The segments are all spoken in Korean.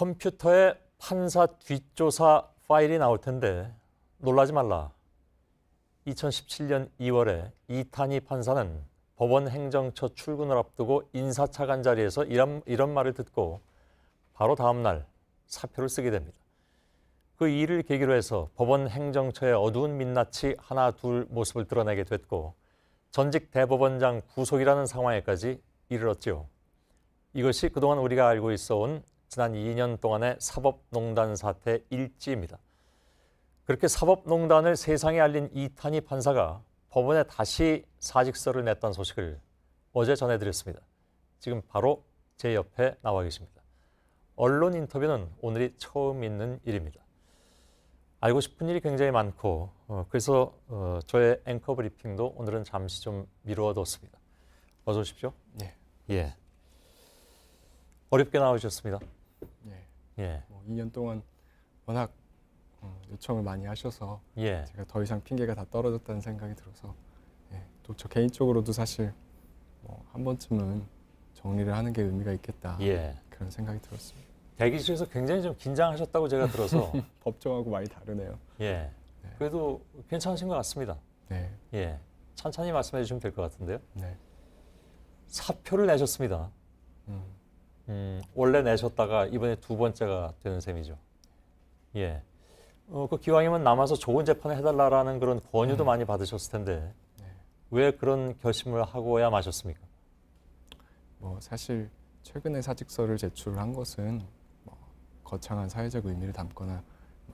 컴퓨터에 판사 뒷조사 파일이 나올 텐데 놀라지 말라. 2017년 2월에 이탄희 판사는 법원 행정처 출근을 앞두고 인사차 간 자리에서 이런 말을 듣고 바로 다음 날 사표를 쓰게 됩니다. 그 일을 계기로 해서 법원 행정처의 어두운 민낯이 하나 둘 모습을 드러내게 됐고 전직 대법원장 구속이라는 상황에까지 이르렀지요. 이것이 그동안 우리가 알고 있어온 지난 2년 동안의 사법농단 사태 일지입니다. 그렇게 사법농단을 세상에 알린 이탄희 판사가 법원에 다시 사직서를 냈다는 소식을 어제 전해드렸습니다. 지금 바로 제 옆에 나와 계십니다. 언론 인터뷰는 오늘이 처음 있는 일입니다. 알고 싶은 일이 굉장히 많고 그래서 저의 앵커 브리핑도 오늘은 잠시 좀 미루어뒀습니다. 어서 오십시오. 네. 예. 어렵게 나오셨습니다. 네. 예. 2년 동안 워낙 요청을 많이 하셔서 예. 제가 더 이상 핑계가 다 떨어졌다는 생각이 들어서 또 저 개인적으로도 사실 한 번쯤은 정리를 하는 게 의미가 있겠다 예. 그런 생각이 들었습니다. 대기실에서 굉장히 좀 긴장하셨다고 제가 들어서 법정하고 많이 다르네요. 예. 네. 그래도 괜찮으신 것 같습니다. 네. 예. 천천히 말씀해 주시면 될 것 같은데요. 네. 사표를 내셨습니다. 원래 내셨다가 이번에 두 번째가 되는 셈이죠. 예. 그 기왕이면 남아서 좋은 재판을 해달라라는 그런 권유도 많이 받으셨을 텐데 네. 왜 그런 결심을 하고야 마셨습니까? 사실 최근에 사직서를 제출한 것은 거창한 사회적 의미를 담거나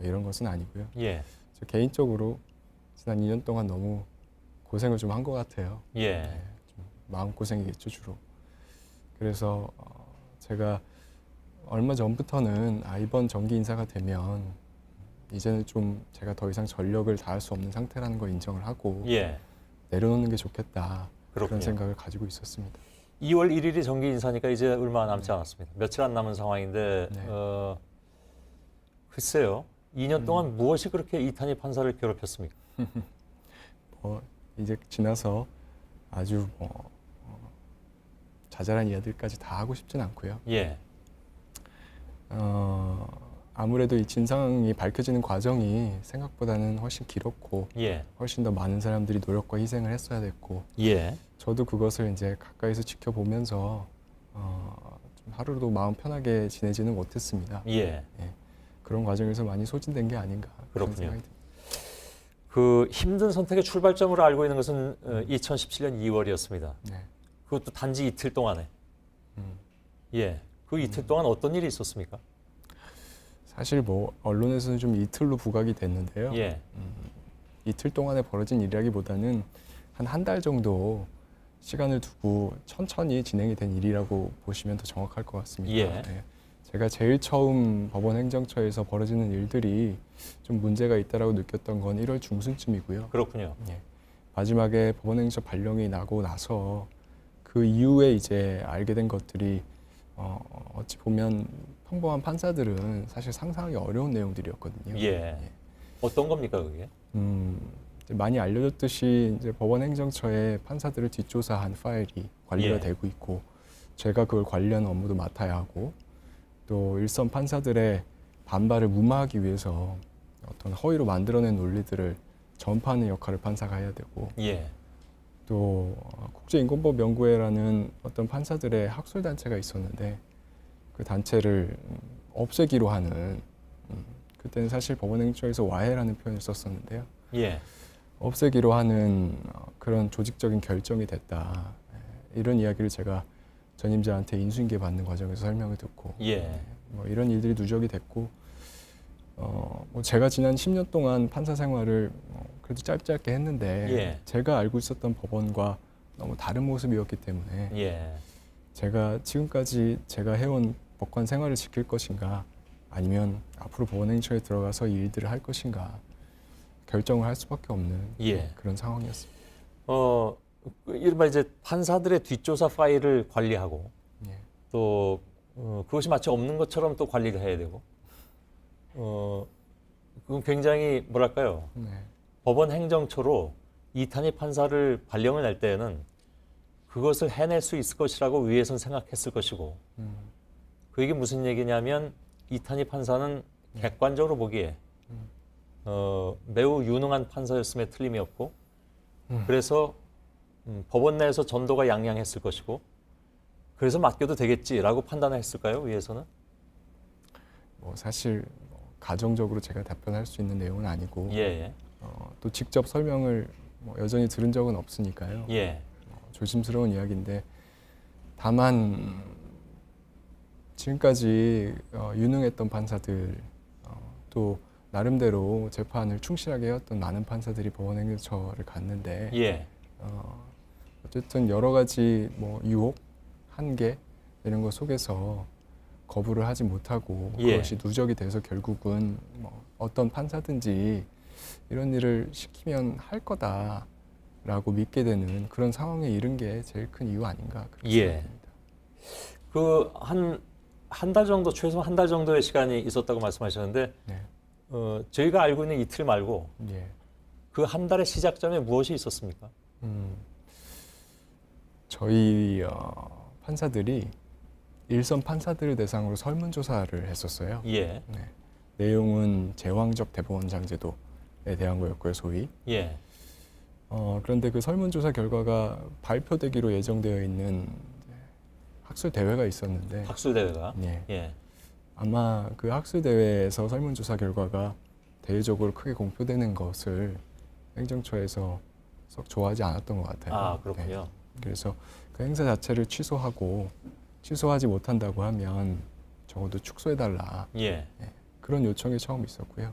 이런 것은 아니고요. 예. 저 개인적으로 지난 2년 동안 너무 고생을 좀 한 것 같아요. 예. 좀 마음고생이겠죠, 주로. 그래서 제가 얼마 전부터는 이번 정기 인사가 되면 이제는 좀 제가 더 이상 전력을 다할 수 없는 상태라는 걸 인정을 하고 예. 내려놓는 게 좋겠다. 그렇군요. 그런 생각을 가지고 있었습니다. 2월 1일이 정기 인사니까 이제 얼마 남지 않았습니다. 며칠 안 남은 상황인데 네. 글쎄요. 2년 동안 무엇이 그렇게 이탄희 판사를 괴롭혔습니까? 이제 지나서 아주 자잘한 이야기들까지 다 하고 싶진 않고요. 예. 아무래도 이 진상이 밝혀지는 과정이 생각보다는 훨씬 길었고 예. 훨씬 더 많은 사람들이 노력과 희생을 했어야 됐고 예. 저도 그것을 이제 가까이서 지켜보면서 좀 하루도 마음 편하게 지내지는 못했습니다. 예. 그런 과정에서 많이 소진된 게 아닌가 그런 그렇군요. 생각이 듭니다. 그 힘든 선택의 출발점으로 알고 있는 것은 2017년 2월이었습니다. 네. 그것도 단지 이틀 동안에. 음. 예. 그 이틀 동안 어떤 일이 있었습니까? 사실 언론에서는 좀 이틀로 부각이 됐는데요. 예. 이틀 동안에 벌어진 일이라기보다는 한 달 정도 시간을 두고 천천히 진행이 된 일이라고 보시면 더 정확할 것 같습니다. 예. 네. 제가 제일 처음 법원 행정처에서 벌어지는 일들이 좀 문제가 있다라고 느꼈던 건 1월 중순쯤이고요. 그렇군요. 마지막에 법원 행정처 발령이 나고 나서 그 이후에 이제 알게 된 것들이 어찌 보면 평범한 판사들은 사실 상상하기 어려운 내용들이었거든요. 예. 어떤 겁니까 그게? 이제 많이 알려졌듯이 이제 법원 행정처에 판사들을 뒷조사한 파일이 관리가 예. 되고 있고 제가 그걸 관리하는 업무도 맡아야 하고 또 일선 판사들의 반발을 무마하기 위해서 어떤 허위로 만들어낸 논리들을 전파하는 역할을 판사가 해야 되고 예. 또 국제인권법 연구회라는 어떤 판사들의 학술단체가 있었는데 그 단체를 없애기로 하는 그때는 사실 법원행정처에서 와해라는 표현을 썼었는데요. 예. 없애기로 하는 그런 조직적인 결정이 됐다. 이런 이야기를 제가 전임자한테 인수인계 받는 과정에서 설명을 듣고 예. 이런 일들이 누적이 됐고 제가 지난 10년 동안 판사 생활을 그래도 짧게 했는데 예. 제가 알고 있었던 법원과 너무 다른 모습이었기 때문에 예. 제가 지금까지 제가 해온 법관 생활을 지킬 것인가 아니면 앞으로 법원행정처에 들어가서 이 일들을 할 것인가 결정을 할 수밖에 없는 예. 그런 상황이었습니다. 이른바 이제 판사들의 뒷조사 파일을 관리하고 예. 또 그것이 마치 없는 것처럼 또 관리를 해야 되고 그건 굉장히 뭐랄까요? 네. 법원 행정처로 이탄희 판사를 발령을 낼 때에는 그것을 해낼 수 있을 것이라고 위에선 생각했을 것이고 그 얘기 무슨 얘기냐면 이탄희 판사는 객관적으로 보기에 매우 유능한 판사였음에 틀림이 없고 그래서 법원 내에서 전도가 양양했을 것이고 그래서 맡겨도 되겠지라고 판단했을까요? 위에서는? 뭐 사실 가정적으로 제가 답변할 수 있는 내용은 아니고 예. 또 직접 설명을 뭐 여전히 들은 적은 없으니까요. 예. 조심스러운 이야기인데 다만 지금까지 유능했던 판사들 또 나름대로 재판을 충실하게 해왔던 많은 판사들이 법원행정처를 갔는데 예. 어쨌든 여러 가지 뭐 유혹, 한계 이런 것 속에서 거부를 하지 못하고 예. 그것이 누적이 돼서 결국은 뭐 어떤 판사든지 이런 일을 시키면 할 거다라고 믿게 되는 그런 상황에 이른 게 제일 큰 이유 아닌가 그렇게 예. 생각합니다. 그 한 달 정도 최소한 한 달 정도의 시간이 있었다고 말씀하셨는데 네. 저희가 알고 있는 이틀 말고 예. 그 한 달의 시작점에 무엇이 있었습니까? 저희 판사들이 일선 판사들을 대상으로 설문조사를 했었어요. 예. 네. 내용은 제왕적 대법원장 제도에 대한 거였고요, 소위. 예. 그런데 그 설문조사 결과가 발표되기로 예정되어 있는 학술 대회가 있었는데, 학술 대회가. 예. 예. 아마 그 학술 대회에서 설문조사 결과가 대외적으로 크게 공표되는 것을 행정처에서 썩 좋아하지 않았던 것 같아요. 아, 그렇군요. 네. 그래서 그 행사 자체를 취소하지 못한다고 하면 적어도 축소해달라. 예. 그런 요청이 처음 있었고요.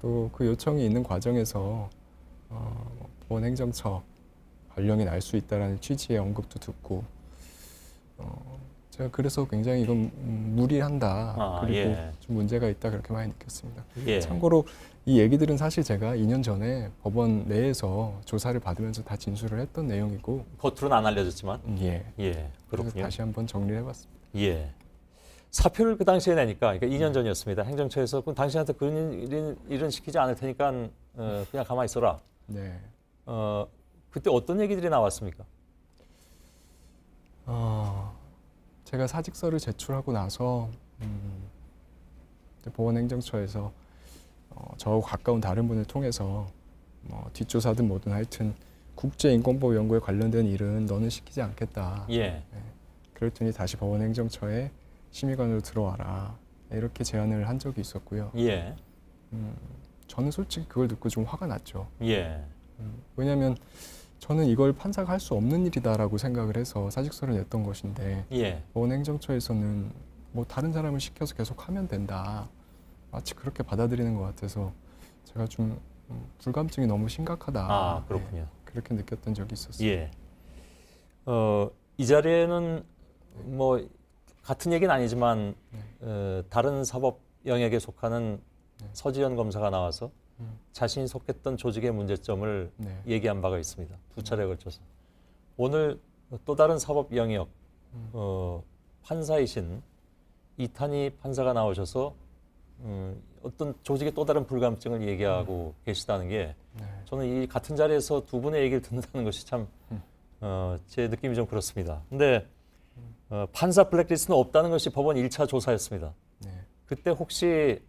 또 그 요청이 있는 과정에서 법원 행정처 발령이 날 수 있다라는 취지의 언급도 듣고 제가 그래서 굉장히 이건 무리한다. 그리고 예. 좀 문제가 있다 그렇게 많이 느꼈습니다. 예. 참고로 이 얘기들은 사실 제가 2년 전에 법원 내에서 조사를 받으면서 다 진술을 했던 내용이고 겉으로는 안 알려졌지만. 예. 예. 그래서 그렇군요. 다시 한번 정리를 해봤습니다. 예. 사표를 그 당시에 내니까, 그러니까 2년 전이었습니다. 행정처에서 그럼 당신한테 그런 일은 시키지 않을 테니까 그냥 가만히 있어라. 네. 그때 어떤 얘기들이 나왔습니까? 제가 사직서를 제출하고 나서 법원 행정처에서 저하고 가까운 다른 분을 통해서 뒷조사든 뭐든 하여튼 국제인권보호연구에 관련된 일은 너는 시키지 않겠다. 예. 그랬더니 다시 법원 행정처에 심의관으로 들어와라. 이렇게 제안을 한 적이 있었고요. 예. 저는 솔직히 그걸 듣고 좀 화가 났죠. 예. 왜냐하면 저는 이걸 판사가 할 수 없는 일이다라고 생각을 해서 사직서를 냈던 것인데 예. 법원 행정처에서는 뭐 다른 사람을 시켜서 계속 하면 된다. 마치 그렇게 받아들이는 것 같아서 제가 좀 불감증이 너무 심각하다. 아, 그렇군요. 네, 그렇게 느꼈던 적이 있었어요. 예. 이 자리에는 뭐 같은 얘기는 아니지만 다른 사법 영역에 속하는 서지현 검사가 나와서 자신이 속했던 조직의 문제점을 네. 얘기한 바가 있습니다. 두 차례에 걸쳐서. 오늘 또 다른 사법 영역 판사이신 이탄희 판사가 나오셔서 어떤 조직의 또 다른 불감증을 얘기하고 계시다는 게 네. 저는 이 같은 자리에서 두 분의 얘기를 듣는다는 것이 참 제 느낌이 좀 그렇습니다. 근데 판사 블랙리스트는 없다는 것이 법원 1차 조사였습니다. 네. 그때 혹시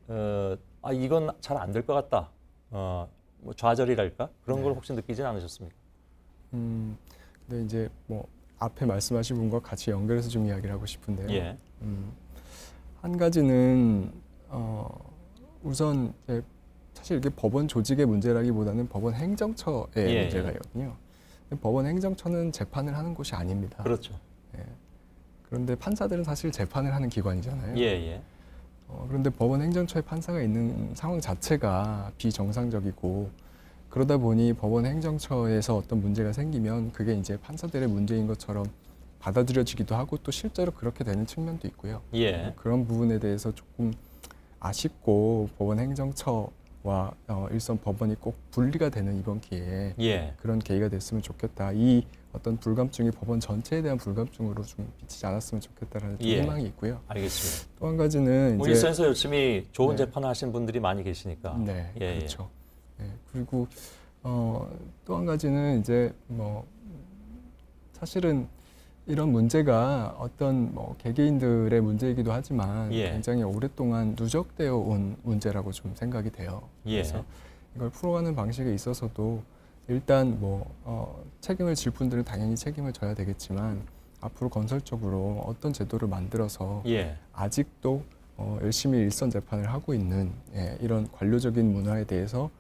이건 잘 안 될 것 같다. 뭐 좌절이랄까? 그런 걸 혹시 느끼진 않으셨습니까? 근데 이제 뭐 앞에 말씀하신 분과 같이 연결해서 좀 이야기를 하고 싶은데요. 예. 한 가지는 우선 이제 사실 이게 법원 조직의 문제라기보다는 법원 행정처의 예, 문제가거든요. 법원 행정처는 재판을 하는 곳이 아닙니다. 그렇죠. 그런데 판사들은 사실 재판을 하는 기관이잖아요. 예, 예. 그런데 법원 행정처에 판사가 있는 상황 자체가 비정상적이고 그러다 보니 법원 행정처에서 어떤 문제가 생기면 그게 이제 판사들의 문제인 것처럼 받아들여지기도 하고 또 실제로 그렇게 되는 측면도 있고요. 예. 그런 부분에 대해서 조금 아쉽고 법원 행정처와 일선 법원이 꼭 분리가 되는 이번 기회에 예. 그런 계기가 됐으면 좋겠다. 이 어떤 불감증이 법원 전체에 대한 불감증으로 좀 비치지 않았으면 좋겠다라는 좀 예. 희망이 있고요. 알겠습니다. 또 한 가지는 뭐 이제 일선에서 열심히 좋은 네. 재판을 하신 분들이 많이 계시니까. 네, 예, 그렇죠. 네, 그리고 또 한 가지는 이제 뭐 사실은 이런 문제가 어떤 뭐 개개인들의 문제이기도 하지만 예. 굉장히 오랫동안 누적되어 온 문제라고 좀 생각이 돼요. 예. 그래서 이걸 풀어가는 방식에 있어서도 일단 책임을 질 분들은 당연히 책임을 져야 되겠지만 앞으로 건설적으로 어떤 제도를 만들어서 예. 아직도 열심히 일선 재판을 하고 있는 이런 관료적인 문화에 대해서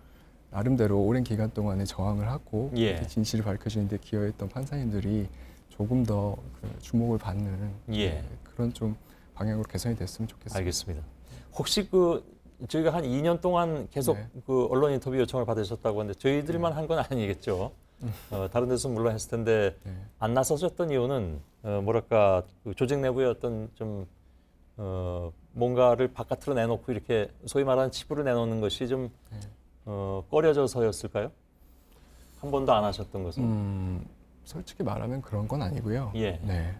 나름대로 오랜 기간 동안에 저항을 하고 예. 이렇게 진실을 밝혀주는 데 기여했던 판사님들이 조금 더 그 주목을 받는 예. 그런 좀 방향으로 개선이 됐으면 좋겠습니다. 알겠습니다. 혹시 저희가 한 2년 동안 계속 네. 언론 인터뷰 요청을 받으셨다고 하는데 저희들만 한 건 아니겠죠? 다른 데서 물론 했을 텐데 네. 안 나서셨던 이유는 뭐랄까 그 조직 내부의 어떤 좀 뭔가를 바깥으로 내놓고 이렇게 소위 말하는 치부를 내놓는 것이 좀 네. 꺼려져서였을까요? 한 번도 안 하셨던 것은? 솔직히 말하면 그런 건 아니고요. 예. 네.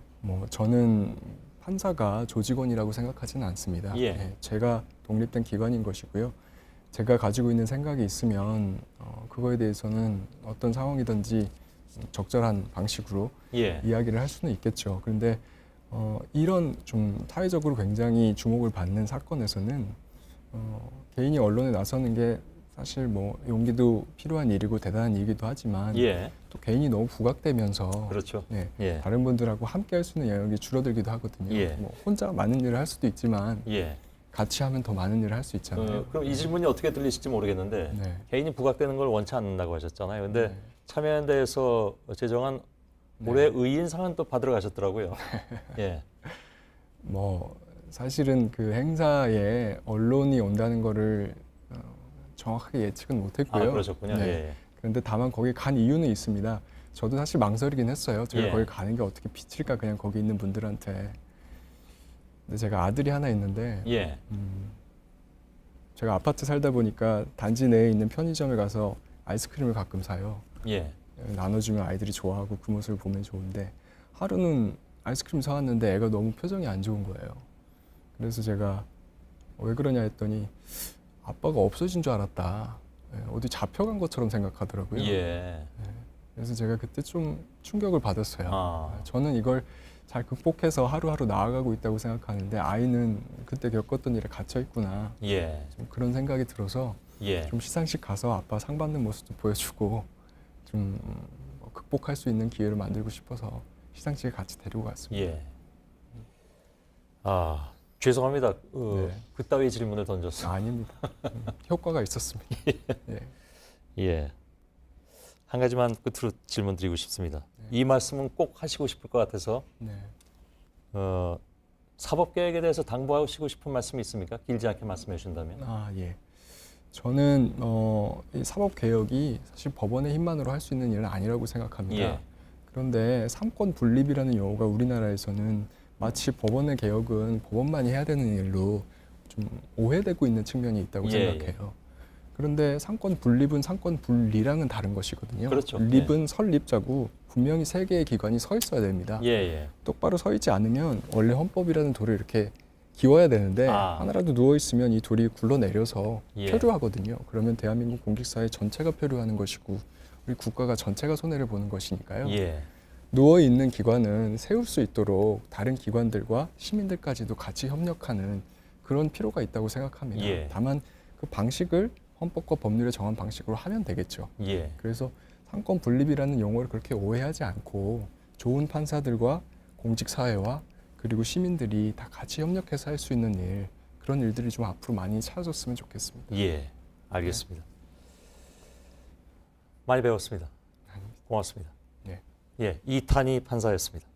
저는 판사가 조직원이라고 생각하지는 않습니다. 예. 제가 독립된 기관인 것이고요. 제가 가지고 있는 생각이 있으면 그거에 대해서는 어떤 상황이든지 적절한 방식으로 예. 이야기를 할 수는 있겠죠. 그런데 이런 좀 사회적으로 굉장히 주목을 받는 사건에서는 개인이 언론에 나서는 게 사실 용기도 필요한 일이고 대단한 일이기도 하지만 예. 또 개인이 너무 부각되면서 그렇죠. 네, 예. 다른 분들하고 함께 할 수 있는 영역이 줄어들기도 하거든요. 예. 혼자 많은 일을 할 수도 있지만 예. 같이 하면 더 많은 일을 할 수 있잖아요. 그럼 이 질문이 어떻게 들리실지 모르겠는데 네. 개인이 부각되는 걸 원치 않는다고 하셨잖아요. 근데 네. 참여연대에서 제정한 네. 올해 의인상은 또 받으러 가셨더라고요. 예. 사실은 그 행사에 언론이 온다는 거를 정확하게 예측은 못했고요. 아, 그러셨군요. 네. 예. 그런데 다만 거기 간 이유는 있습니다. 저도 사실 망설이긴 했어요. 제가 예. 거기 가는 게 어떻게 비칠까 그냥 거기 있는 분들한테. 근데 제가 아들이 하나 있는데 예. 제가 아파트 살다 보니까 단지 내에 있는 편의점에 가서 아이스크림을 가끔 사요. 예. 나눠주면 아이들이 좋아하고 그 모습을 보면 좋은데 하루는 아이스크림 사왔는데 애가 너무 표정이 안 좋은 거예요. 그래서 제가 왜 그러냐 했더니 아빠가 없어진 줄 알았다. 어디 잡혀간 것처럼 생각하더라고요. 예. 그래서 제가 그때 좀 충격을 받았어요. 아. 저는 이걸 잘 극복해서 하루하루 나아가고 있다고 생각하는데 아이는 그때 겪었던 일에 갇혀 있구나. 예. 좀 그런 생각이 들어서 예. 좀 시상식 가서 아빠 상 받는 모습도 보여주고 좀 극복할 수 있는 기회를 만들고 싶어서 시상식에 같이 데리고 갔습니다. 예. 아, 죄송합니다. 네. 그따위 질문을 던졌어요. 아닙니다. 효과가 있었습니다. 예. 예. 한 가지만 끝으로 질문 드리고 싶습니다. 네. 이 말씀은 꼭 하시고 싶을 것 같아서 네. 사법개혁에 대해서 당부하시고 싶은 말씀이 있습니까? 길지 않게 말씀해 주신다면. 예. 저는 이 사법 개혁이 사실 법원의 힘만으로 할 수 있는 일은 아니라고 생각합니다. 예. 그런데 삼권 분립이라는 용어가 우리나라에서는 마치 법원의 개혁은 법원만이 해야 되는 일로 좀 오해되고 있는 측면이 있다고 예, 생각해요. 그런데 상권 분립은 상권 분리랑은 다른 것이거든요. 그렇죠. 립은 설립자고 분명히 세 개의 기관이 서 있어야 됩니다. 예, 예. 똑바로 서 있지 않으면 원래 헌법이라는 돌을 이렇게 기워야 되는데 아. 하나라도 누워 있으면 이 돌이 굴러내려서 예. 표류하거든요. 그러면 대한민국 공직사회 전체가 표류하는 것이고 우리 국가가 전체가 손해를 보는 것이니까요. 예. 누워 있는 기관은 세울 수 있도록 다른 기관들과 시민들까지도 같이 협력하는 그런 필요가 있다고 생각합니다. 예. 다만 그 방식을 헌법과 법률에 정한 방식으로 하면 되겠죠. 예. 그래서 상권 분립이라는 용어를 그렇게 오해하지 않고 좋은 판사들과 공직사회와 그리고 시민들이 다 같이 협력해서 할 수 있는 일, 그런 일들이 좀 앞으로 많이 찾아졌으면 좋겠습니다. 예. 알겠습니다. 많이 배웠습니다. 고맙습니다. 네. 예. 이탄희 판사였습니다.